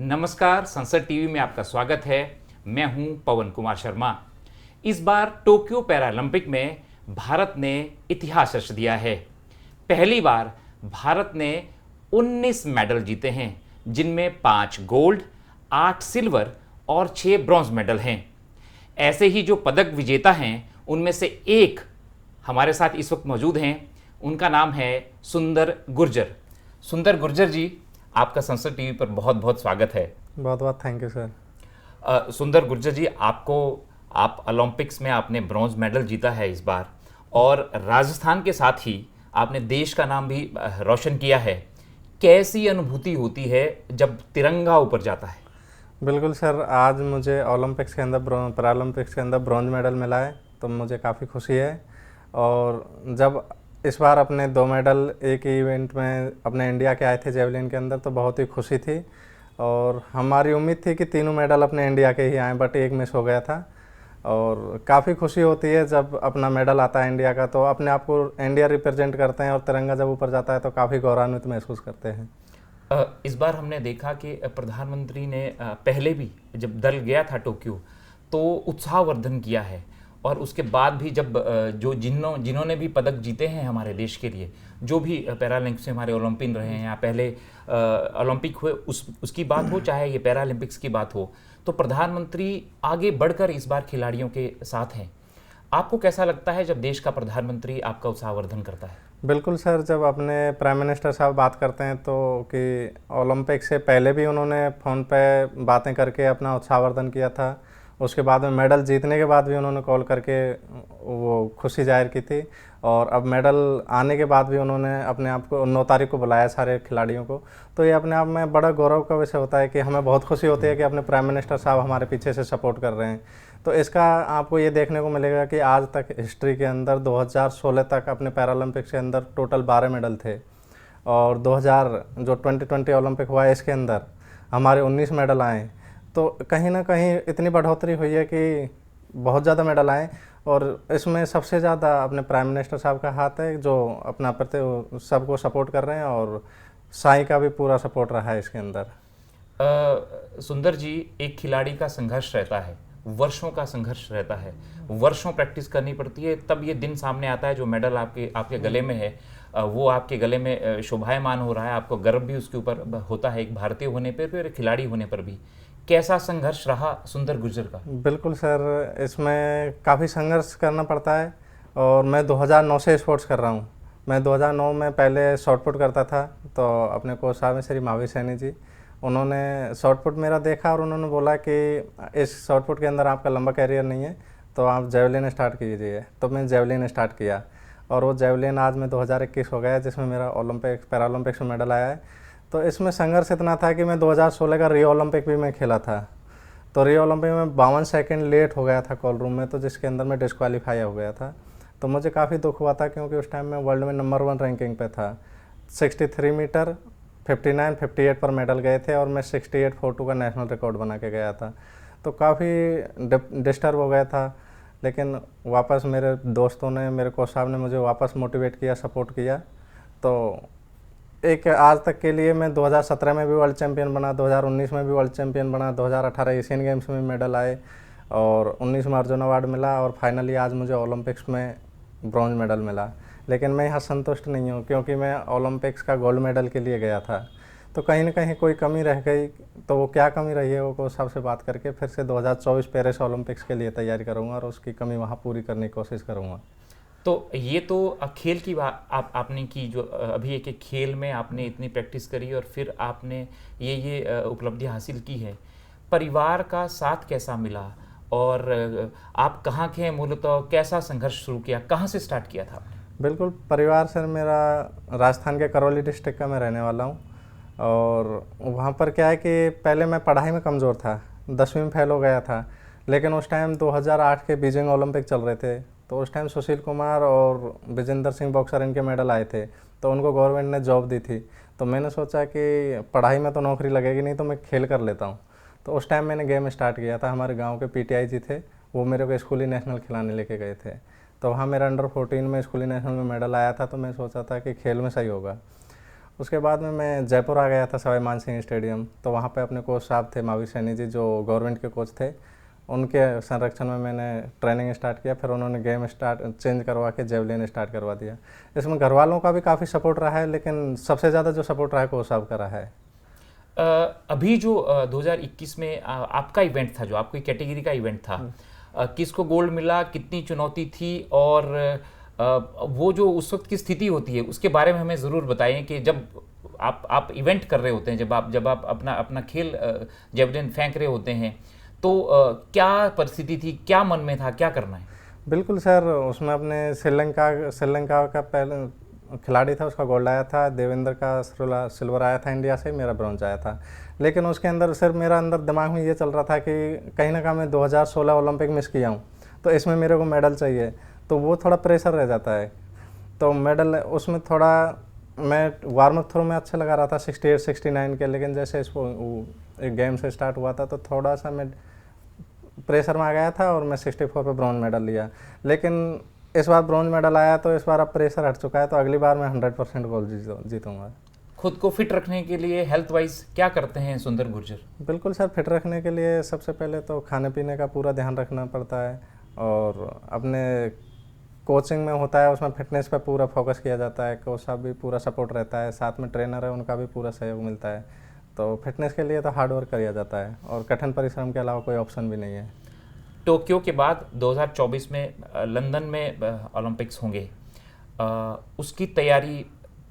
नमस्कार, संसद टीवी में आपका स्वागत है। मैं हूं पवन कुमार शर्मा। इस बार टोक्यो पैरालंपिक में भारत ने इतिहास रच दिया है। पहली बार भारत ने 19 मेडल जीते हैं, जिनमें 5 गोल्ड, 8 सिल्वर और 6 ब्रॉन्ज मेडल हैं। ऐसे ही जो पदक विजेता हैं उनमें से एक हमारे साथ इस वक्त मौजूद हैं। उनका नाम है सुंदर गुर्जर। सुंदर गुर्जर जी, आपका संसद टीवी पर बहुत बहुत स्वागत है। बहुत बहुत थैंक यू सर। सुंदर गुर्जर जी, आप ओलंपिक्स में आपने ब्रॉन्ज मेडल जीता है इस बार, और राजस्थान के साथ ही आपने देश का नाम भी रोशन किया है। कैसी अनुभूति होती है जब तिरंगा ऊपर जाता है? बिल्कुल सर, आज मुझे ओलंपिक्स के अंदर पैरालंपिक्स के अंदर ब्रॉन्ज मेडल मिला है तो मुझे काफ़ी खुशी है। और जब इस बार अपने 2 मेडल एक ही इवेंट में अपने इंडिया के आए थे जेवलिन के अंदर, तो बहुत ही खुशी थी। और हमारी उम्मीद थी कि तीनों मेडल अपने इंडिया के ही आए, बट एक मिस हो गया था। और काफ़ी खुशी होती है जब अपना मेडल आता है इंडिया का, तो अपने आप को इंडिया रिप्रेजेंट करते हैं और तिरंगा जब ऊपर जाता है तो काफ़ी गौरवान्वित महसूस करते हैं। इस बार हमने देखा कि प्रधानमंत्री ने पहले भी जब दल गया था टोक्यो तो उत्साहवर्धन किया है, और उसके बाद भी जब जिन्होंने भी पदक जीते हैं हमारे देश के लिए, जो भी पैरालंपिक्स से हमारे ओलंपियन रहे हैं या पहले ओलंपिक हुए, उसकी बात हो चाहे ये पैरालंपिक्स की बात हो, तो प्रधानमंत्री आगे बढ़कर इस बार खिलाड़ियों के साथ हैं। आपको कैसा लगता है जब देश का प्रधानमंत्री आपका उत्साहवर्धन करता है? बिल्कुल सर, जब अपने प्राइम मिनिस्टर साहब बात करते हैं तो कि ओलंपिक से पहले भी उन्होंने फ़ोन पे बातें करके अपना उत्साहवर्धन किया था, उसके बाद में मेडल जीतने के बाद भी उन्होंने कॉल करके वो खुशी जाहिर की थी, और अब मेडल आने के बाद भी उन्होंने अपने आप को 9 तारीख को बुलाया सारे खिलाड़ियों को। तो ये अपने आप में बड़ा गौरव का विषय होता है कि हमें बहुत खुशी होती है कि अपने प्राइम मिनिस्टर साहब हमारे पीछे से सपोर्ट कर रहे हैं। तो इसका आपको ये देखने को मिलेगा कि आज तक हिस्ट्री के अंदर 2016 तक अपने पैरालंपिक्स के अंदर टोटल 12 मेडल थे, और 2020 ओलंपिक हुआ है इसके अंदर हमारे 19 मेडल आए। तो कहीं ना कहीं इतनी बढ़ोतरी हुई है कि बहुत ज़्यादा मेडल आए, और इसमें सबसे ज़्यादा अपने प्राइम मिनिस्टर साहब का हाथ है, जो अपना प्रति सबको सपोर्ट कर रहे हैं, और साई का भी पूरा सपोर्ट रहा है इसके अंदर। सुंदर जी, एक खिलाड़ी का संघर्ष रहता है, वर्षों का संघर्ष रहता है, वर्षों प्रैक्टिस करनी पड़ती है, तब ये दिन सामने आता है जो मेडल आपके गले में है, वो आपके गले में शोभायमान हो रहा है। आपको गर्व भी उसके ऊपर होता है, एक भारतीय होने पर भी और एक खिलाड़ी होने पर भी। कैसा संघर्ष रहा सुंदर गुर्जर का? बिल्कुल सर, इसमें काफ़ी संघर्ष करना पड़ता है, और मैं 2009 से स्पोर्ट्स कर रहा हूँ। मैं 2009 में पहले शॉट पुट करता था, तो अपने कोच साहब हैं श्री महावीर सैनी जी, उन्होंने शॉट पुट मेरा देखा और उन्होंने बोला कि इस शॉट पुट के अंदर आपका लंबा कैरियर नहीं है, तो आप जेवलिन स्टार्ट कीजिए। तो मैं जेवलिन स्टार्ट किया, और वो जेवलिन आज में 2021 हो गया, जिसमें मेरा पैरालंपिक्स में मेडल आया है। तो इसमें संघर्ष इतना था कि मैं 2016 का रियो ओलंपिक भी मैं खेला था, तो रियो ओलंपिक में 52 सेकंड लेट हो गया था कॉल रूम में, तो जिसके अंदर मैं डिस्क्वालीफाई हो गया था। तो मुझे काफ़ी दुख हुआ था, क्योंकि उस टाइम में वर्ल्ड में नंबर 1 रैंकिंग पे था। 63 मीटर 59 58 पर मेडल गए थे, और मैं 68.42 का नेशनल रिकॉर्ड बना के गया था। तो काफ़ी डिस्टर्ब हो गया था, लेकिन वापस मेरे दोस्तों ने, मेरे कोच साहब ने मुझे वापस मोटिवेट किया, सपोर्ट किया। तो एक आज तक के लिए मैं 2017 में भी वर्ल्ड चैम्पियन बना, 2019 में भी वर्ल्ड चैम्पियन बना, 2018 एशियन गेम्स में मेडल आए, और 19 में अर्जुन अवार्ड मिला, और फाइनली आज मुझे ओलंपिक्स में ब्रॉन्ज मेडल मिला। लेकिन मैं यहाँ संतुष्ट नहीं हूँ, क्योंकि मैं ओलंपिक्स का गोल्ड मेडल के लिए गया था। तो कहीं ना कहीं कोई कमी रह गई, तो वो क्या कमी रही है वो कोच साहब से बात करके फिर से 2024 पेरिस ओलंपिक्स के लिए तैयारी करूँगा, और उसकी कमी वहाँ पूरी करने की कोशिश करूँगा। तो ये तो खेल की बात आपने की, जो अभी एक खेल में आपने इतनी प्रैक्टिस करी और फिर आपने ये उपलब्धि हासिल की है। परिवार का साथ कैसा मिला, और आप कहाँ के हैं मूलतः, कैसा संघर्ष शुरू किया, कहाँ से स्टार्ट किया था आपने? बिल्कुल, परिवार सर मेरा राजस्थान के करौली डिस्ट्रिक्ट का मैं रहने वाला हूँ, और वहाँ पर क्या है कि पहले मैं पढ़ाई में कमज़ोर था, 10वीं में फेल हो गया था। लेकिन उस टाइम 2008 के बीजिंग ओलंपिक चल रहे थे, तो उस टाइम सुशील कुमार और विजेंदर सिंह बॉक्सर इनके मेडल आए थे, तो उनको गवर्नमेंट ने जॉब दी थी। तो मैंने सोचा कि पढ़ाई में तो नौकरी लगेगी नहीं, तो मैं खेल कर लेता हूँ। तो उस टाइम मैंने गेम स्टार्ट किया था। हमारे गांव के पीटीआई जी थे, वो मेरे को स्कूली नेशनल खिलाने लेके गए थे, तो वहाँ मेरा अंडर 14 में स्कूली नेशनल में मेडल आया था। तो मैं सोचा था कि खेल में सही होगा, उसके बाद में मैं जयपुर आ गया था, सवाई मान सिंह स्टेडियम। तो वहाँ पे अपने कोच साहब थे मावी सैनी जी, जो गवर्नमेंट के कोच थे। उनके संरक्षण में मैंने ट्रेनिंग स्टार्ट किया। फिर उन्होंने गेम चेंज करवा के जेवलिन स्टार्ट करवा दिया। इसमें घर वालों का भी काफ़ी सपोर्ट रहा है, लेकिन सबसे ज़्यादा जो सपोर्ट रहा है कोच साहब का रहा है। अभी जो 2021 में आपका इवेंट था, जो आपकी कैटेगरी का इवेंट था, किसको गोल्ड मिला, कितनी चुनौती थी, और वो जो उस वक्त की स्थिति होती है उसके बारे में हमें ज़रूर बताएं कि जब आप इवेंट कर रहे होते हैं, जब आप अपना खेल जेवलिन फेंक रहे होते हैं, तो क्या परिस्थिति थी, क्या मन में था, क्या करना है? बिल्कुल सर, उसमें अपने श्रीलंका का पहले खिलाड़ी था, उसका गोल्ड आया था। देवेंद्र का सिल्वर आया था इंडिया से, मेरा ब्रॉन्ज आया था। लेकिन उसके अंदर सिर्फ मेरा अंदर दिमाग में ये चल रहा था कि कहीं ना कहीं मैं 2016 ओलंपिक मिस किया हूँ, तो इसमें मेरे को मेडल चाहिए। तो वो थोड़ा प्रेशर रह जाता है। तो मेडल उसमें थोड़ा मैं वार्म अप थ्रो में अच्छा लगा रहा था 68 69 के, लेकिन जैसे इसको एक गेम से स्टार्ट हुआ था तो थोड़ा सा मैं प्रेशर में आ गया था और मैं 64 पे ब्रॉन्ज मेडल लिया। लेकिन इस बार ब्रॉन्ज मेडल आया तो इस बार अब प्रेशर हट चुका है, तो अगली बार मैं 100% गोल्ड जीतूंगा। खुद को फिट रखने के लिए हेल्थ वाइज क्या करते हैं सुंदर गुर्जर? बिल्कुल सर, फिट रखने के लिए सबसे पहले तो खाने पीने का पूरा ध्यान रखना पड़ता है, और अपने कोचिंग में होता है उसमें फिटनेस पे पूरा फोकस किया जाता है। कोच साहब भी पूरा सपोर्ट रहता है, साथ में ट्रेनर है उनका भी पूरा सहयोग मिलता है। तो फिटनेस के लिए तो हार्ड वर्क किया जाता है, और कठिन परिश्रम के अलावा कोई ऑप्शन भी नहीं है। टोक्यो के बाद 2024 में लंदन में ओलंपिक्स होंगे, उसकी तैयारी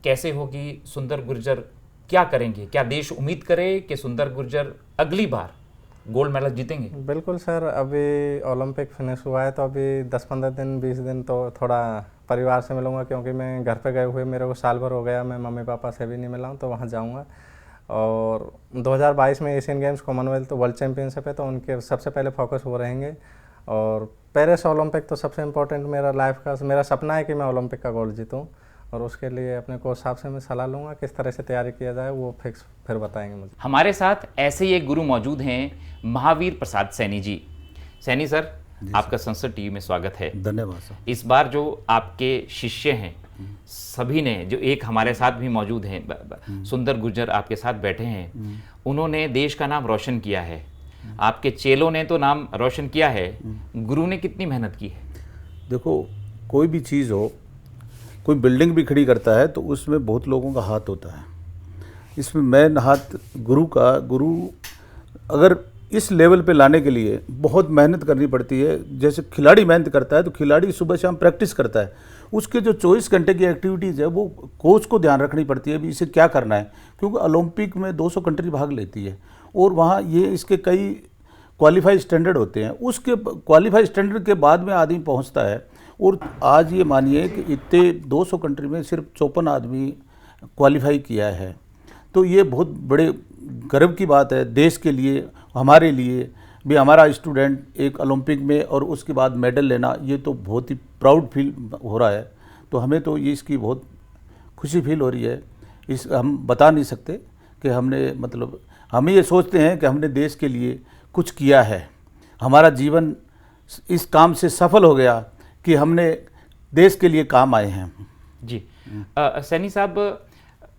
कैसे होगी? सुंदर गुर्जर क्या करेंगे? क्या देश उम्मीद करे कि सुंदर गुर्जर अगली बार गोल्ड मेडल जीतेंगे? बिल्कुल सर, अभी ओलंपिक फिनिश हुआ है तो अभी 10-15 दिन 20 दिन तो थोड़ा परिवार से मिलूंगा, क्योंकि मैं घर पे गए हुए मेरे को साल भर हो गया, मैं मम्मी पापा से भी नहीं मिला हूँ, तो वहाँ जाऊँगा। और 2022 में Asian games, Commonwealth, world championship है, तो उनके सबसे पहले फोकस वो रहेंगे। और पेरिस ओलंपिक तो सबसे इम्पोर्टेंट मेरा लाइफ का मेरा सपना है कि मैं ओलंपिक का गोल्ड जीतूँ, और उसके लिए अपने कोच साहब से मैं सलाह लूँगा किस तरह से तैयारी किया जाए, वो फिक्स फिर बताएंगे मुझे। हमारे साथ ऐसे ही एक गुरु मौजूद हैं, महावीर प्रसाद सैनी जी। सैनी सर, आपका संसद टीवी में स्वागत है। धन्यवाद सर। इस बार जो आपके शिष्य हैं सभी ने, जो एक हमारे साथ भी मौजूद हैं, सुंदर गुर्जर आपके साथ बैठे हैं, उन्होंने देश का नाम रोशन किया है। आपके चेलों ने तो नाम रोशन किया है, गुरु ने कितनी मेहनत की है? देखो, कोई भी चीज़ हो, कोई बिल्डिंग भी खड़ी करता है तो उसमें बहुत लोगों का हाथ होता है। इसमें मेन हाथ गुरु अगर इस लेवल पे लाने के लिए बहुत मेहनत करनी पड़ती है। जैसे खिलाड़ी मेहनत करता है तो खिलाड़ी सुबह शाम प्रैक्टिस करता है, उसके जो 24 घंटे की एक्टिविटीज़ है वो कोच को ध्यान रखनी पड़ती है भी इसे क्या करना है, क्योंकि ओलंपिक में 200 कंट्री भाग लेती है और वहाँ ये इसके कई क्वालिफाई स्टैंडर्ड होते हैं। उसके क्वालिफाई स्टैंडर्ड के बाद में आदमी पहुँचता है, और आज ये मानिए कि इतने 200 कंट्री में सिर्फ 54 आदमी क्वालिफाई किया है, तो ये बहुत बड़े गर्व की बात है देश के लिए, हमारे लिए भी। हमारा स्टूडेंट एक ओलंपिक में और उसके बाद मेडल लेना, ये तो बहुत ही प्राउड फील हो रहा है। तो हमें तो ये इसकी बहुत खुशी फील हो रही है। इस हम बता नहीं सकते कि हमने मतलब हम ये सोचते हैं कि हमने देश के लिए कुछ किया है, हमारा जीवन इस काम से सफल हो गया कि हमने देश के लिए काम आए हैं। जी सैनी साहब,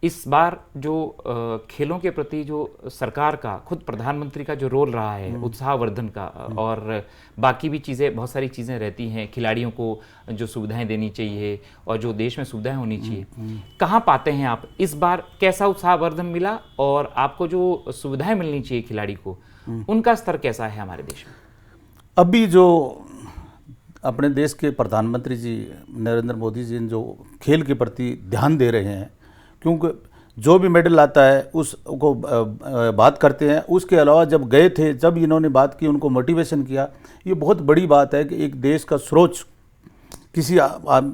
इस बार जो खेलों के प्रति जो सरकार का, खुद प्रधानमंत्री का जो रोल रहा है उत्साहवर्धन का, और बाकी भी चीज़ें, बहुत सारी चीज़ें रहती हैं, खिलाड़ियों को जो सुविधाएं देनी चाहिए और जो देश में सुविधाएं होनी चाहिए, कहाँ पाते हैं आप? इस बार कैसा उत्साहवर्धन मिला, और आपको जो सुविधाएं मिलनी चाहिए खिलाड़ी को, उनका स्तर कैसा है हमारे देश में? अभी जो अपने देश के प्रधानमंत्री जी नरेंद्र मोदी जी जो खेल के प्रति ध्यान दे रहे हैं, क्योंकि जो भी मेडल आता है उसको बात करते हैं। उसके अलावा जब गए थे, जब इन्होंने बात की, उनको मोटिवेशन किया, ये बहुत बड़ी बात है कि एक देश का सोच किसी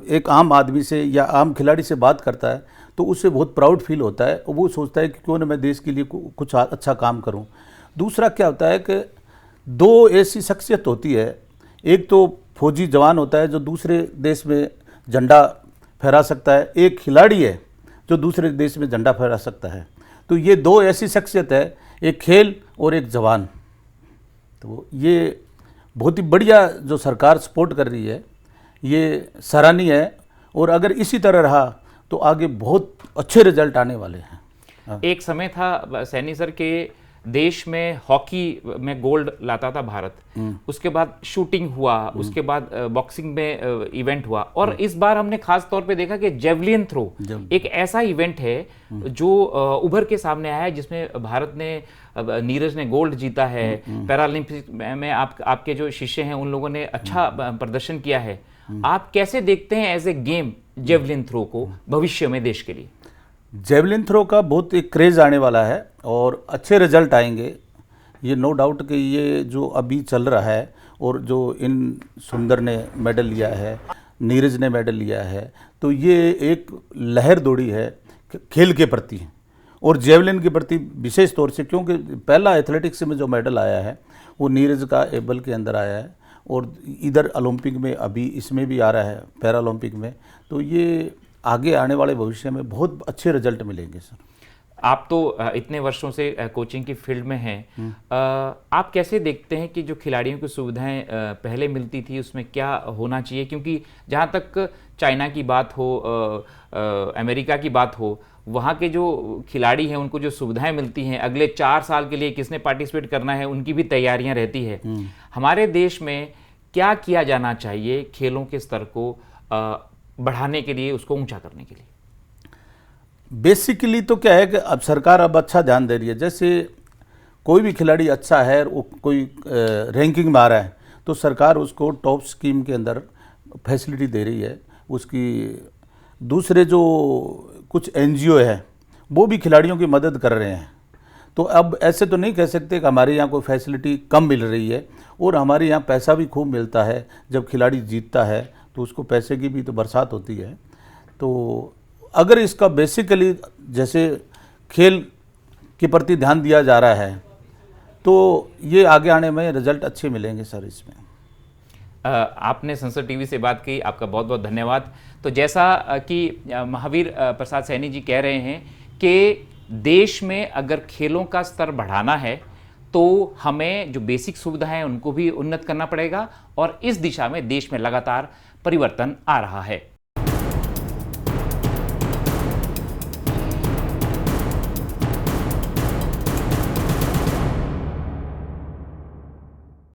एक आम आदमी से या आम खिलाड़ी से बात करता है तो उससे बहुत प्राउड फील होता है, और वो सोचता है कि क्यों ना मैं देश के लिए कुछ अच्छा काम करूं। दूसरा क्या होता है कि दो ऐसी शख्सियत होती है, एक तो फौजी जवान होता है जो दूसरे देश में झंडा फहरा सकता है, एक खिलाड़ी है जो दूसरे देश में झंडा फहरा सकता है। तो ये दो ऐसी शख्सियत है, एक खेल और एक जवान। तो ये बहुत ही बढ़िया जो सरकार सपोर्ट कर रही है, ये सराहनीय है। और अगर इसी तरह रहा तो आगे बहुत अच्छे रिजल्ट आने वाले हैं। एक समय था सैनी सर के देश में हॉकी में गोल्ड लाता था भारत, उसके बाद शूटिंग हुआ, उसके बाद बॉक्सिंग में इवेंट हुआ, और इस बार हमने खास तौर पे देखा कि जेवलिन थ्रो एक ऐसा इवेंट है जो उभर के सामने आया है, जिसमें भारत ने नीरज ने गोल्ड जीता है। पैरालंपिक में आपके जो शिष्य हैं उन लोगों ने अच्छा प्रदर्शन किया है। आप कैसे देखते हैं as a game javelin throw को भविष्य में देश के लिए? जेवलिन थ्रो का बहुत एक क्रेज़ आने वाला है और अच्छे रिजल्ट आएंगे, ये नो डाउट कि ये जो अभी चल रहा है और जो इन सुंदर ने मेडल लिया है, नीरज ने मेडल लिया है, तो ये एक लहर दौड़ी है खेल के प्रति और जेवलिन के प्रति विशेष तौर से, क्योंकि पहला एथलेटिक्स में जो मेडल आया है वो नीरज का एबल के अंदर आया है और इधर ओलंपिक में अभी इसमें भी आ रहा है पैरालंपिक में, तो ये आगे आने वाले भविष्य में बहुत अच्छे रिजल्ट मिलेंगे सर। आप तो इतने वर्षों से कोचिंग की फील्ड में हैं, आप कैसे देखते हैं कि जो खिलाड़ियों की सुविधाएं पहले मिलती थी उसमें क्या होना चाहिए? क्योंकि जहां तक चाइना की बात हो, अमेरिका की बात हो, वहाँ के जो खिलाड़ी हैं उनको जो सुविधाएं मिलती हैं, अगले 4 साल के लिए किसने पार्टिसिपेट करना है उनकी भी तैयारियां रहती है। हमारे देश में क्या किया जाना चाहिए खेलों के स्तर को बढ़ाने के लिए, उसको ऊंचा करने के लिए? बेसिकली तो क्या है कि अब सरकार अब अच्छा ध्यान दे रही है। जैसे कोई भी खिलाड़ी अच्छा है, वो कोई रैंकिंग में आ रहा है, तो सरकार उसको टॉप स्कीम के अंदर फैसिलिटी दे रही है। उसकी दूसरे जो कुछ एनजीओ है वो भी खिलाड़ियों की मदद कर रहे हैं। तो अब ऐसे तो नहीं कह सकते कि हमारे यहाँ कोई फैसिलिटी कम मिल रही है, और हमारे यहाँ पैसा भी खूब मिलता है। जब खिलाड़ी जीतता है तो उसको पैसे की भी तो बरसात होती है। तो अगर इसका बेसिकली जैसे खेल के प्रति ध्यान दिया जा रहा है तो ये आगे आने में रिजल्ट अच्छे मिलेंगे सर। इसमें आपने संसद टीवी से बात की, आपका बहुत बहुत धन्यवाद। तो जैसा कि महावीर प्रसाद सैनी जी कह रहे हैं कि देश में अगर खेलों का स्तर बढ़ाना है तो हमें जो बेसिक सुविधाएं हैं उनको भी उन्नत करना पड़ेगा, और इस दिशा में देश में लगातार परिवर्तन आ रहा है।